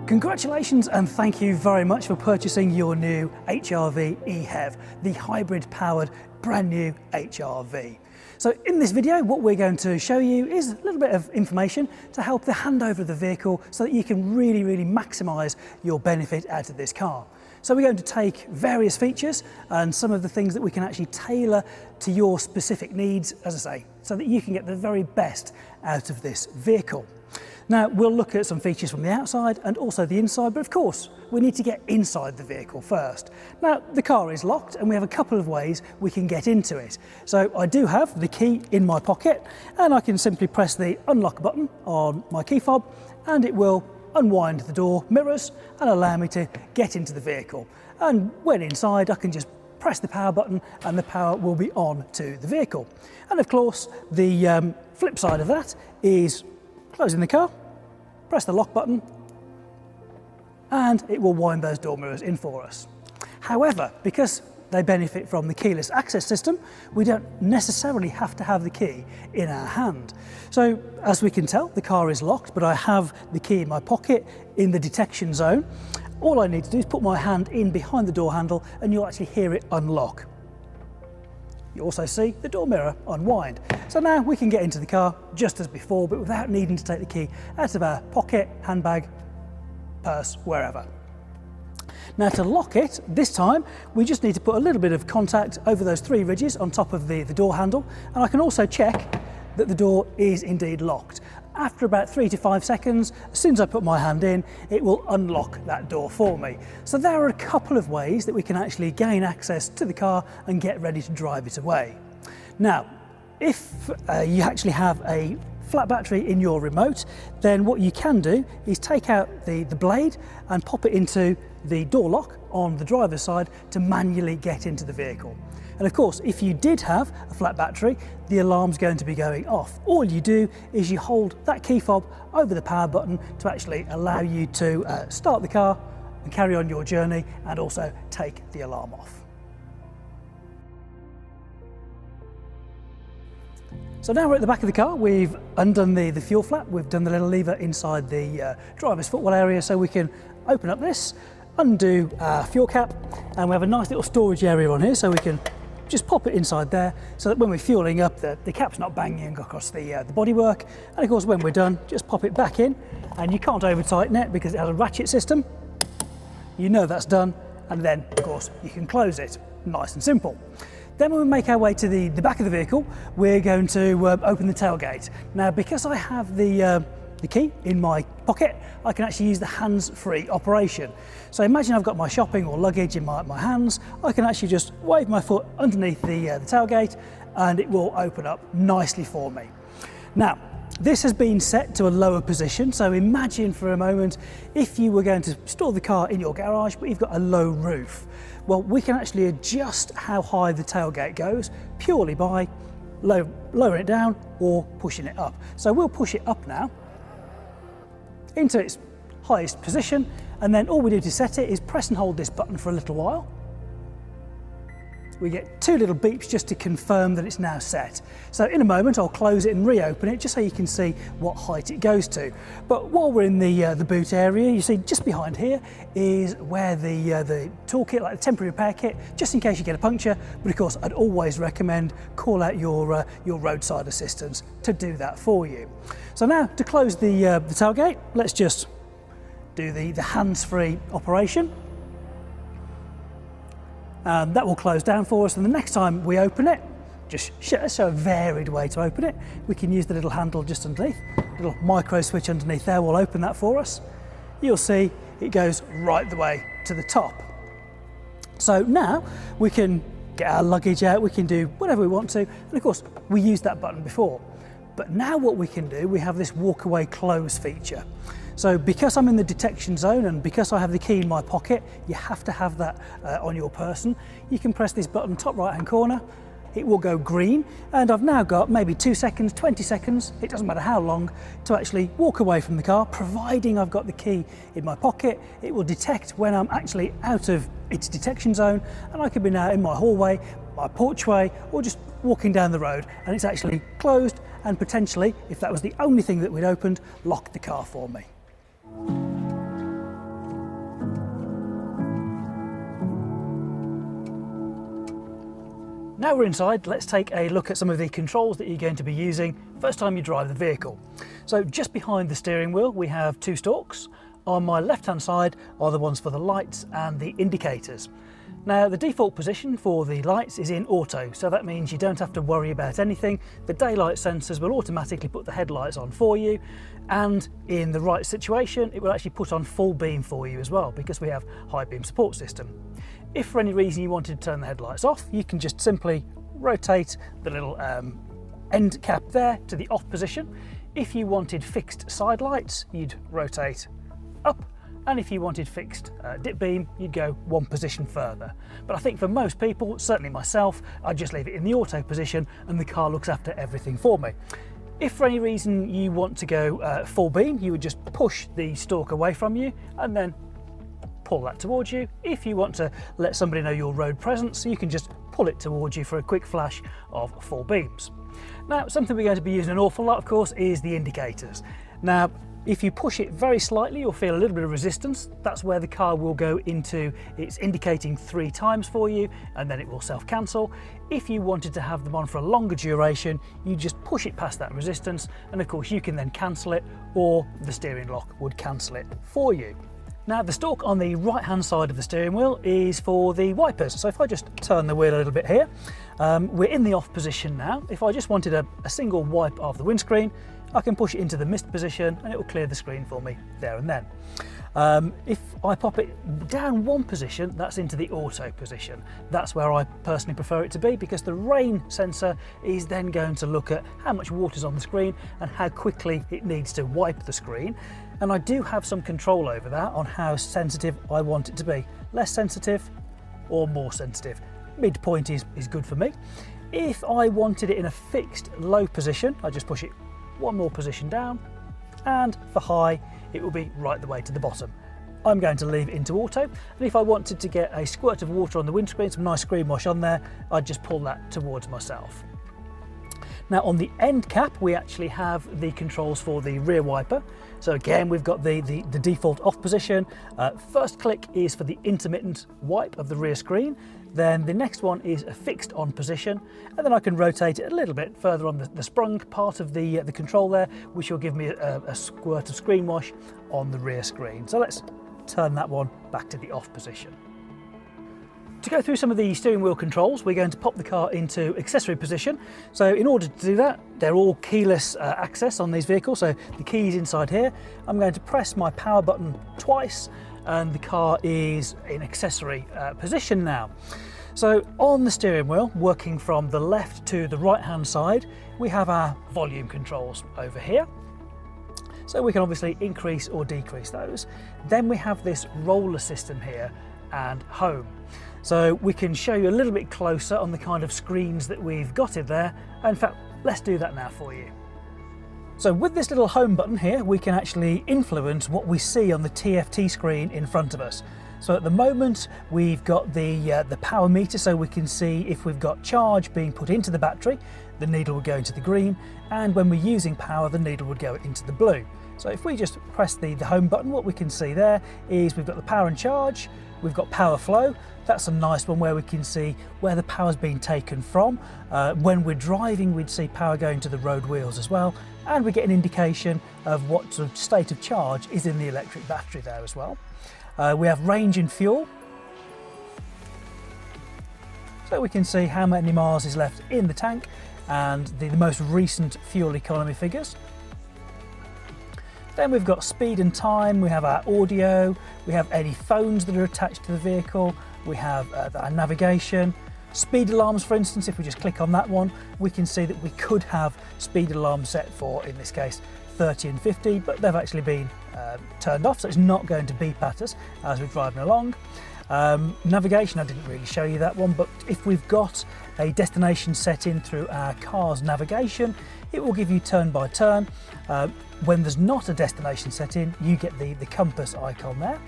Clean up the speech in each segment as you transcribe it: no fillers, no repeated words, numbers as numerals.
Congratulations and thank you very much for purchasing your new HRV eHev, the hybrid powered brand new HRV. So in this video, what we're going to show you is a little bit of information to help the handover of the vehicle so that you can really maximise your benefit out of this car. So we're going to take various features and some of the things that we can actually tailor to your specific needs, as I say, so that you can get the very best out of this vehicle. Now, we'll look at some features from the outside and also the inside, but of course, we need to get inside the vehicle first. Now, the car is locked and we have a couple of ways we can get into it. So I do have the key in my pocket and I can simply press the unlock button on my key fob and it will unwind the door mirrors and allow me to get into the vehicle. And when inside, I can just press the power button and the power will be on to the vehicle. And of course, the flip side of that is closing the car, press the lock button, and it will wind those door mirrors in for us. However, because they benefit from the keyless access system, we don't necessarily have to have the key in our hand. So as we can tell, the car is locked, but I have the key in my pocket in the detection zone. All I need to do is put my hand in behind the door handle and you'll actually hear it unlock. You also see the door mirror unwind. So now we can get into the car just as before, but without needing to take the key out of our pocket, handbag, purse, wherever. Now to lock it, this time, we just need to put a little bit of contact over those three ridges on top of the door handle, and I can also check that the door is indeed locked. After about 3 to 5 seconds, as soon as I put my hand in, it will unlock that door for me. So there are a couple of ways that we can actually gain access to the car and get ready to drive it away. Now, if you actually have a flat battery in your remote, then what you can do is take out the blade and pop it into the door lock on the driver's side to manually get into the vehicle. And of course, if you did have a flat battery, the alarm's going to be going off. All you do is you hold that key fob over the power button to actually allow you to start the car and carry on your journey and also take the alarm off. So now we're at the back of the car, we've undone the fuel flap, we've done the little lever inside the driver's footwell area so we can open up this, undo our fuel cap, and we have a nice little storage area on here so we can just pop it inside there so that when we're fueling up, the cap's not banging across the bodywork. And of course, when we're done, just pop it back in, and you can't over tighten it because it has a ratchet system. You know that's done, and then of course you can close it. Nice and simple. Then when we make our way to the back of the vehicle, we're going to open the tailgate. Now, because I have the key in my pocket, I can actually use the hands-free operation. So imagine I've got my shopping or luggage in my hands, I can actually just wave my foot underneath the tailgate and it will open up nicely for me. Now, this has been set to a lower position, so imagine for a moment if you were going to store the car in your garage but you've got a low roof. Well, we can actually adjust how high the tailgate goes purely by lowering it down or pushing it up. So we'll push it up now into its highest position, and then all we do to set it is press and hold this button for a little while. We get two little beeps just to confirm that it's now set. So in a moment I'll close it and reopen it just so you can see what height it goes to. But while we're in the boot area, you see just behind here is where the toolkit, like the temporary repair kit, just in case you get a puncture. But of course I'd always recommend call out your roadside assistance to do that for you. So now to close the tailgate, let's just do the hands-free operation. That will close down for us, and the next time we open it, just show a varied way to open it. We can use the little handle just underneath, little micro switch underneath there will open that for us. You'll see it goes right the way to the top. So now we can get our luggage out, we can do whatever we want to, and of course we used that button before. But now what we can do, we have this walk away close feature. So because I'm in the detection zone and because I have the key in my pocket, you have to have that on your person. You can press this button top right hand corner, it will go green, and I've now got maybe 2 seconds, 20 seconds, it doesn't matter how long, to actually walk away from the car, providing I've got the key in my pocket. It will detect when I'm actually out of its detection zone, and I could be now in my hallway, my porchway, or just walking down the road, and it's actually closed and potentially, if that was the only thing that we'd opened, locked the car for me. Now we're inside, let's take a look at some of the controls that you're going to be using first time you drive the vehicle. So just behind the steering wheel we have two stalks. On my left hand side are the ones for the lights and the indicators. Now the default position for the lights is in auto, so that means you don't have to worry about anything. The daylight sensors will automatically put the headlights on for you, and in the right situation it will actually put on full beam for you as well, because we have high beam support system. If for any reason you wanted to turn the headlights off, you can just simply rotate the little end cap there to the off position. If you wanted fixed side lights, you'd rotate up, and if you wanted fixed dip beam, you'd go one position further. But I think for most people, certainly myself, I'd just leave it in the auto position and the car looks after everything for me. If for any reason you want to go full beam, you would just push the stalk away from you and then pull that towards you. If you want to let somebody know your road presence, you can just pull it towards you for a quick flash of full beams. Now, something we're going to be using an awful lot, of course, is the indicators. Now, if you push it very slightly, you'll feel a little bit of resistance. That's where the car will go into its indicating 3 times for you, and then it will self-cancel. If you wanted to have them on for a longer duration, you just push it past that resistance, and of course you can then cancel it, or the steering lock would cancel it for you. Now the stalk on the right hand side of the steering wheel is for the wipers. So if I just turn the wheel a little bit here, we're in the off position now. If I just wanted a single wipe of the windscreen, I can push it into the mist position and it will clear the screen for me there and then. If I pop it down one position, that's into the auto position. That's where I personally prefer it to be, because the rain sensor is then going to look at how much water's on the screen and how quickly it needs to wipe the screen. And I do have some control over that on how sensitive I want it to be. Less sensitive or more sensitive. Midpoint is good for me. If I wanted it in a fixed low position, I just push it one more position down, and for high it will be right the way to the bottom. I'm going to leave it into auto, and if I wanted to get a squirt of water on the windscreen, some nice screen wash on there, I'd just pull that towards myself. Now on the end cap we actually have the controls for the rear wiper. So again we've got the default off position. First click is for the intermittent wipe of the rear screen. Then the next one is a fixed on position, and then I can rotate it a little bit further on the sprung part of the control there, which will give me a squirt of screen wash on the rear screen. So let's turn that one back to the off position. To go through some of the steering wheel controls, we're going to pop the car into accessory position. So in order to do that, they're all keyless access on these vehicles. So the key's inside here. I'm going to press my power button twice, and the car is in accessory position now. So on the steering wheel, working from the left to the right hand side, we have our volume controls over here. So we can obviously increase or decrease those. Then we have this roller system here and home. So we can show you a little bit closer on the kind of screens that we've got in there. In fact, let's do that now for you. So with this little home button here, we can actually influence what we see on the TFT screen in front of us. So at the moment, we've got the power meter, so we can see if we've got charge being put into the battery, the needle will go into the green, and when we're using power, the needle would go into the blue. So if we just press the home button, what we can see there is we've got the power and charge, we've got power flow. That's a nice one where we can see where the power's being taken from. When we're driving, we'd see power going to the road wheels as well, and we get an indication of what sort of state of charge is in the electric battery there as well. We have range and fuel, so we can see how many miles is left in the tank and the most recent fuel economy figures. Then we've got speed and time, we have our audio, we have any phones that are attached to the vehicle, we have our navigation, speed alarms for instance. If we just click on that one, we can see that we could have speed alarms set for, in this case, 30 and 50, but they've actually been turned off, so it's not going to beep at us as we're driving along. Navigation, I didn't really show you that one, but if we've got a destination set in through our car's navigation, it will give you turn by turn. When there's not a destination set in, you get the compass icon there.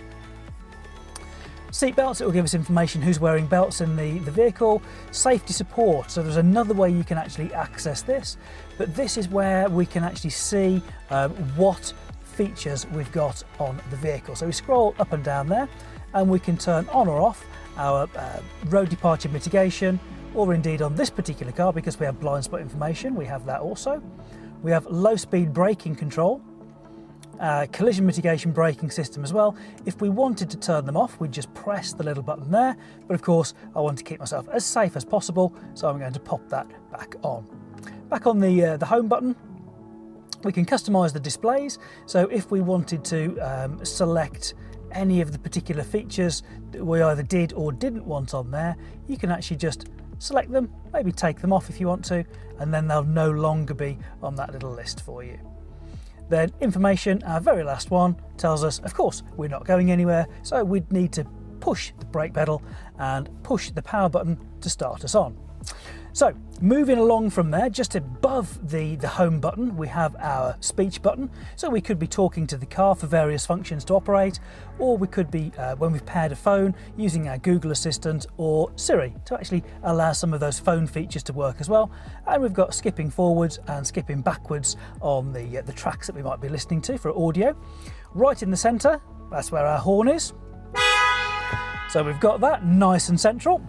Seat belts, it will give us information who's wearing belts in the vehicle. Safety support, so there's another way you can actually access this, but this is where we can actually see what features we've got on the vehicle. So we scroll up and down there and we can turn on or off our road departure mitigation. or indeed on this particular car, because we have blind spot information, we have that also. We have low speed braking control, collision mitigation braking system as well. If we wanted to turn them off, we'd just press the little button there, but of course I want to keep myself as safe as possible, so I'm going to pop that back on. Back on the home button, we can customize the displays. So if we wanted to select any of the particular features that we either did or didn't want on there, you can actually just select them, maybe take them off if you want to, and then they'll no longer be on that little list for you. Then information, our very last one, tells us, of course, we're not going anywhere, so we'd need to push the brake pedal and push the power button to start us on. So moving along from there, just above the home button, we have our speech button. So we could be talking to the car for various functions to operate, or we could be, when we've paired a phone, using our Google Assistant or Siri to actually allow some of those phone features to work as well. And we've got skipping forwards and skipping backwards on the tracks that we might be listening to for audio. Right in the centre, that's where our horn is. So we've got that nice and central.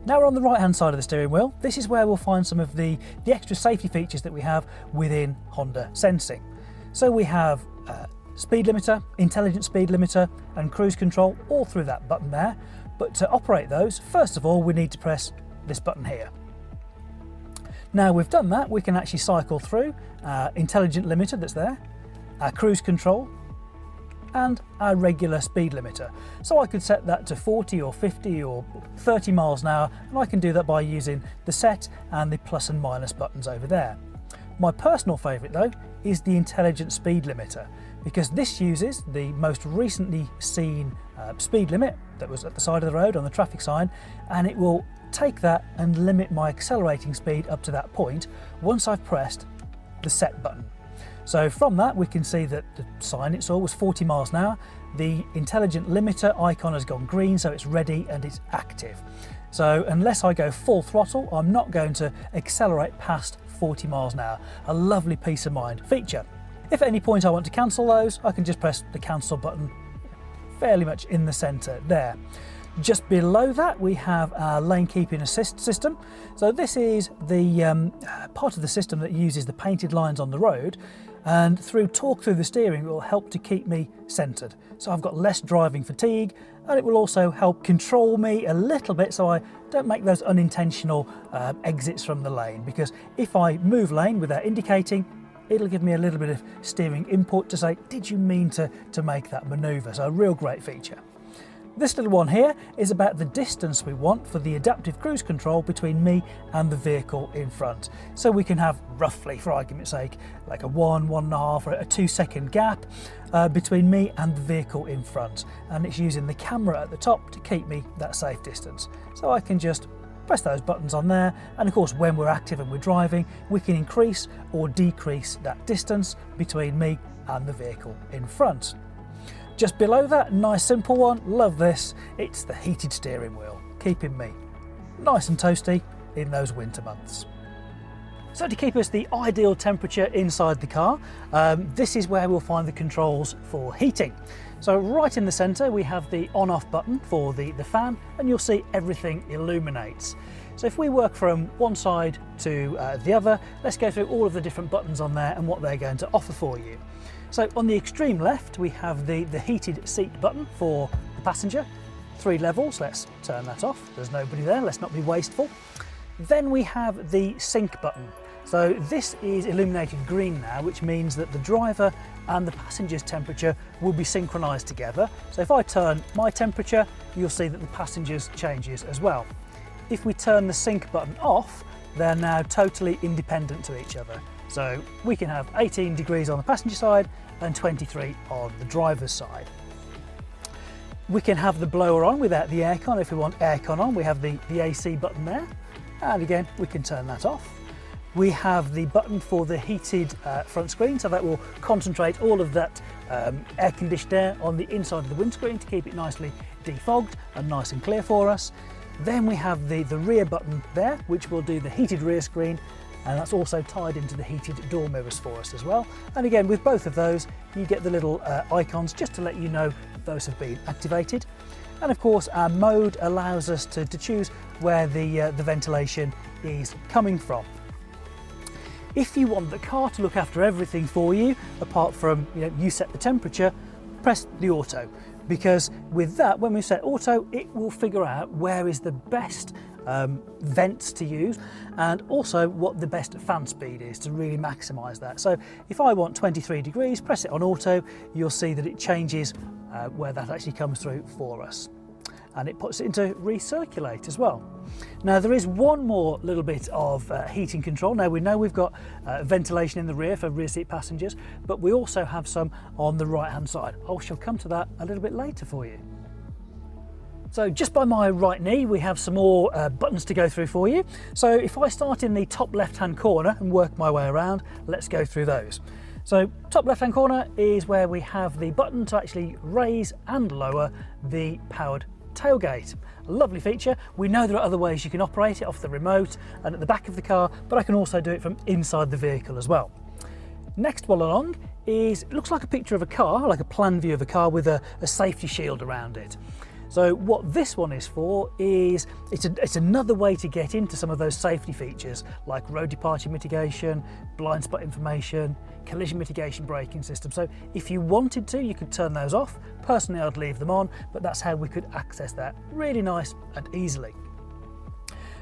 Now we're on the right hand side of the steering wheel. This is where we'll find some of the extra safety features that we have within Honda Sensing. So we have speed limiter, intelligent speed limiter and cruise control all through that button there. But to operate those, first of all, we need to press this button here. Now we've done that, we can actually cycle through our intelligent limiter that's there, our cruise control, and our regular speed limiter. So I could set that to 40 or 50 or 30 miles an hour, and I can do that by using the set and the plus and minus buttons over there. My personal favourite though is the intelligent speed limiter, because this uses the most recently seen speed limit that was at the side of the road on the traffic sign, and it will take that and limit my accelerating speed up to that point once I've pressed the set button. So from that we can see that the sign it saw was 40 miles an hour. The intelligent limiter icon has gone green, so it's ready and it's active. So unless I go full throttle, I'm not going to accelerate past 40 miles an hour. A lovely peace of mind feature. If at any point I want to cancel those, I can just press the cancel button fairly much in the centre there. Just below that we have our lane keeping assist system. So this is the part of the system that uses the painted lines on the road, and through torque through the steering it will help to keep me centred. So I've got less driving fatigue, and it will also help control me a little bit so I don't make those unintentional exits from the lane, because if I move lane without indicating, it'll give me a little bit of steering input to say, did you mean to make that manoeuvre? So a real great feature. This little one here is about the distance we want for the adaptive cruise control between me and the vehicle in front. So we can have roughly, for argument's sake, like a 1.5 or a 2 second gap between me and the vehicle in front. And it's using the camera at the top to keep me that safe distance. So I can just press those buttons on there, and of course when we're active and we're driving, we can increase or decrease that distance between me and the vehicle in front. Just below that, nice simple one, love this, it's the heated steering wheel, keeping me nice and toasty in those winter months. So to keep us the ideal temperature inside the car, this is where we'll find the controls for heating. So right in the centre we have the on-off button for the fan, and you'll see everything illuminates. So if we work from one side to the other, let's go through all of the different buttons on there and what they're going to offer for you. So on the extreme left we have the heated seat button for the passenger. 3 levels, let's turn that off, there's nobody there, let's not be wasteful. Then we have the sync button. So this is illuminated green now, which means that the driver and the passenger's temperature will be synchronized together. So if I turn my temperature, you'll see that the passenger's changes as well. If we turn the sync button off, they're now totally independent to each other. So we can have 18 degrees on the passenger side and 23 on the driver's side. We can have the blower on without the aircon. If we want aircon on, we have the AC button there. And again, we can turn that off. We have the button for the heated front screen, so that will concentrate all of that air conditioned air on the inside of the windscreen to keep it nicely defogged and nice and clear for us. Then we have the rear button there, which will do the heated rear screen, and that's also tied into the heated door mirrors for us as well. And again, with both of those, you get the little icons just to let you know those have been activated. And of course our mode allows us to choose where the ventilation is coming from. If you want the car to look after everything for you, apart from you set the temperature, press the auto, because with that, when we set auto, it will figure out where is the best vents to use, and also what the best fan speed is to really maximise that. So if I want 23 degrees, press it on auto, you'll see that it changes where that actually comes through for us. And it puts it into recirculate as well. Now there is one more little bit of heating control. Now we know we've got ventilation in the rear for rear seat passengers, but we also have some on the right hand side. I shall come to that a little bit later for you. So just by my right knee we have some more buttons to go through for you. So if I start in the top left hand corner and work my way around, let's go through those. So top left hand corner is where we have the button to actually raise and lower the powered tailgate. A lovely feature. We know there are other ways you can operate it off the remote and at the back of the car, but I can also do it from inside the vehicle as well. Next one along is, it looks like a picture of a car, like a plan view of a car with a safety shield around it. So what this one is for is, it's another way to get into some of those safety features like road departure mitigation, blind spot information, collision mitigation braking system. So if you wanted to, you could turn those off. Personally, I'd leave them on, but that's how we could access that really nice and easily.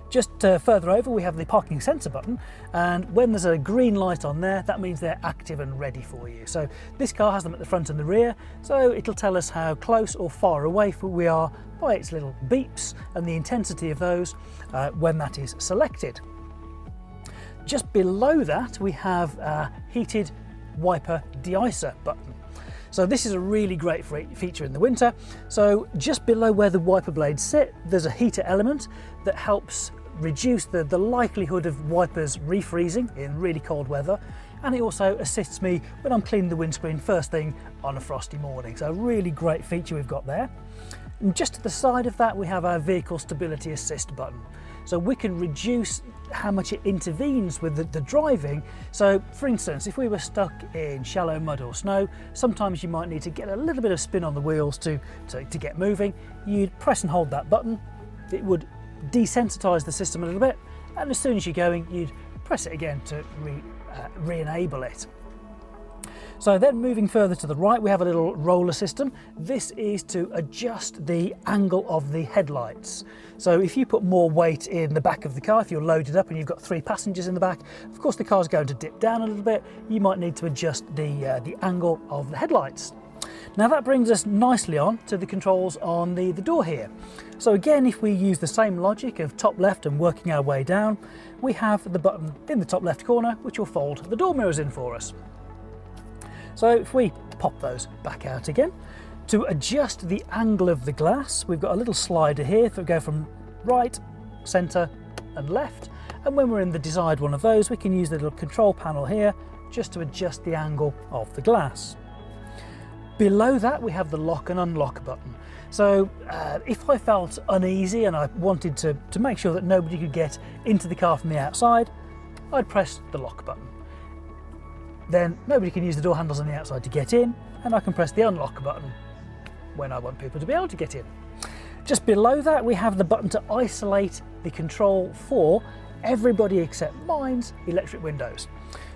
Just further over, we have the parking sensor button, and when there's a green light on there, that means they're active and ready for you. So this car has them at the front and the rear, so it'll tell us how close or far away we are by its little beeps and the intensity of those when that is selected. Just below that, we have a heated wiper de-icer button. So this is a really great feature in the winter. So just below where the wiper blades sit, there's a heater element that helps reduce the likelihood of wipers refreezing in really cold weather, and it also assists me when I'm cleaning the windscreen first thing on a frosty morning. So a really great feature we've got there. And just to the side of that we have our vehicle stability assist button. So we can reduce how much it intervenes with the driving. So for instance, if we were stuck in shallow mud or snow, sometimes you might need to get a little bit of spin on the wheels to get moving. You'd press and hold that button. It would desensitize the system a little bit, and as soon as you're going, you'd press it again to re-enable it. So then moving further to the right, we have a little roller system. This is to adjust the angle of the headlights. So if you put more weight in the back of the car, if you're loaded up and you've got 3 passengers in the back, of course the car's going to dip down a little bit. You might need to adjust the angle of the headlights. Now that brings us nicely on to the controls on the door here. So again, if we use the same logic of top left and working our way down, we have the button in the top left corner which will fold the door mirrors in for us. So if we pop those back out again, to adjust the angle of the glass, we've got a little slider here that go from right, centre and left, and when we're in the desired one of those, we can use the little control panel here just to adjust the angle of the glass. Below that we have the lock and unlock button. So if I felt uneasy and I wanted to make sure that nobody could get into the car from the outside, I'd press the lock button. Then nobody can use the door handles on the outside to get in, and I can press the unlock button when I want people to be able to get in. Just below that we have the button to isolate the control for everybody except mine's electric windows.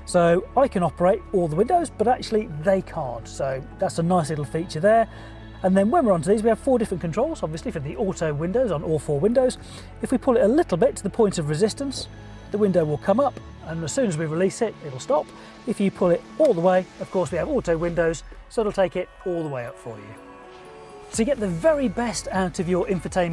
So I can operate all the windows, but actually they can't. So that's a nice little feature there. And then when we're onto these, we have 4 different controls, obviously for the auto windows on all 4 windows. If we pull it a little bit to the point of resistance, the window will come up, and as soon as we release it, it'll stop. If you pull it all the way, of course we have auto windows, so it'll take it all the way up for you. To get the very best out of your infotainment